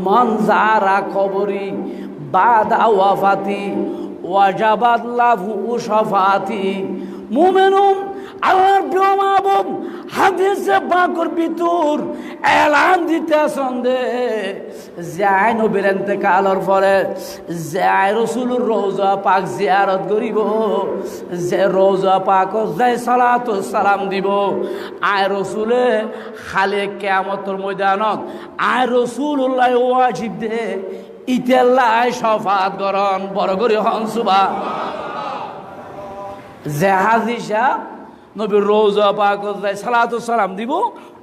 মান যারা কবরি বাদা ওয়াফাতি ওয়াজাবাত লাহু শাফাতি। মুমিনুন আল্লাহর প্রিয় মাহবুব হাদিসে পাকের ভিতর এলান দিতেছেন যে নবীর ইন্তেকালের পরে যে রাসূলুর রওজা পাক জিয়ারত করিব, যে রওজা পাক যে সালাতু সালাম দিব, আয় রাসূলে খালি কিয়ামতের ময়দানত আয় রাসূলুল্লাহ ওয়াজিব দে ইতাল্লাহ শাফাত করন। বড় করে হন সুবহানাল্লাহ। যে হাদিসা নবীর রওজা পাক যায় সালাতু সালাম দিব,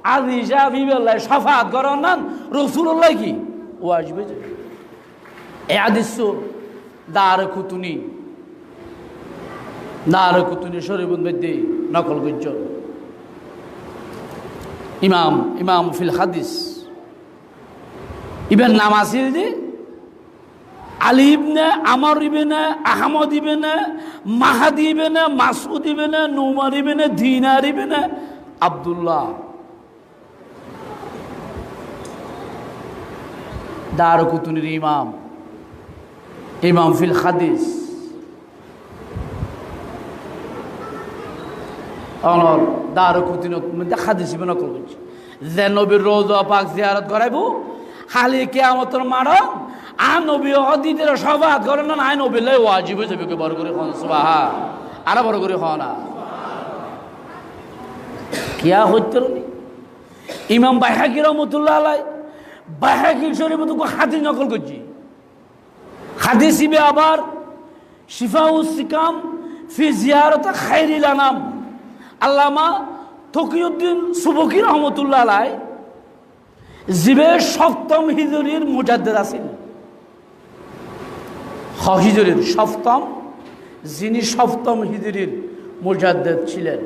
হাদিসা বিবেল্লাহ শাফাত করন না রাসূলুল্লাহ কি ওয়াজিব। এই হাদিস দারকুতুনি শরীফের মধ্যে নকল করছে ইমাম ফিল হাদিস। ইবেন নাম আছিল যে আলী ইবনে আমর ইবনে আহমদ ইবনে মাহাদি ইবনে মাসউদ ইবনে নুমার ইবনে দিনার ইবনে আব্দুল্লাহ। দারকুতুনির ইমাম ফিল হাদিস। অনর দারকুতুনির মধ্যে হাদিস ইবনে নকল করছে যে নবীর রওজা পাক জিয়ারত করাইব খালি কিয়ামতের মাঠে আর নবী হদিদের শাফাত করেন না, আই নবীল্লাহ ওয়াজিব হয়ে যাবে। বড় করে হন সুবহানাল্লাহ। আর বড় করে হন না কিয়া হইতে ইমাম বাইহাকি রহমতুল্লাহ আলাই বাইহাকি শরীফ তো হাদিস নকল করছি। হাদিস ইবে আবার শিফাউস সিকাম ফি জিয়ারত খায়রিল আনাম আল্লামা তকিউদ্দিন সুবকি রহমতুল্লাহ আলাই জিবে সপ্তম হিজরির মুজাদ্দিদ আছেন। হিজরির সপ্তম, যিনি সপ্তম হিজরির মুজাদ্দিদ ছিলেন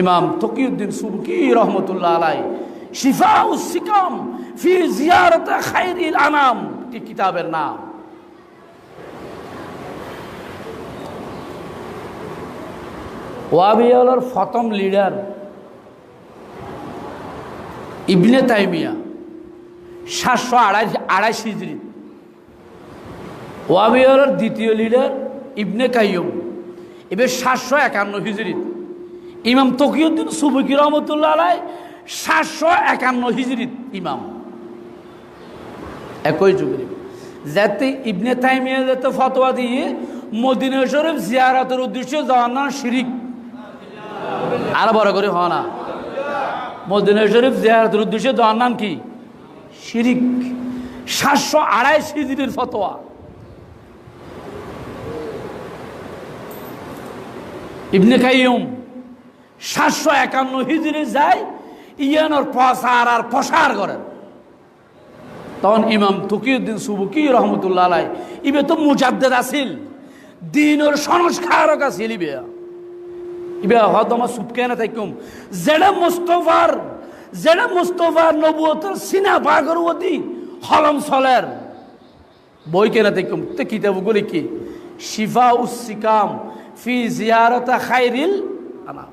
ইমাম তকিউদ্দিন সুবকি রহমতুল্লাহ আলাই শিফাউস সিকাম ফি জিয়ারত খায়রিল আনাম কি কিতাবের নাম। ওয়াহাবিয়ার প্রথম লিডার ইবনে তাইমিয়া 728 হিজরি। ওয়াহাবিয়ার দ্বিতীয় লিডার ইবনে কাইয়ুম এবার 751 হিজরি। ইমাম তকিউদ্দিন সুবকি রহমতুল্লাহ আলাই 751 হিজরিত ইমাম। একই যুগের যাতে ইবনে তাইমিয়া যাতে ফতোয়া দিয়ে মদিনা শরীফ জিয়ারতের উদ্দেশ্যে যাওয়ার নাম শিরিক। আর বড় করে হয় না মদিনা শরীফ জিয়ারতের উদ্দেশ্যে যাওয়ার নাম কি শিরিক। 728 হিজরির ফতোয়া। ইবনে কাইয়ুম 751 হিজরি যায় ইয়ানোর প্রসার আর প্রসার করেন। তখন ইমাম তকিউদ্দিন সুবকি রহমতুল্লাহ আলাই ইবে তো মুজাদ্দিদ আছিল, দিনের সংস্কারক আছিল। ইবে হয়তো আমার সুপকে না থাকুম যেটা মুস্তফার নবুয়তের সিনা পাগর অতি হলম চলের বই কেনা থাকুম। তো কিতাবগুলি কি শিফাউস সিকাম ফি জিয়ারত খায়রিল আনাম।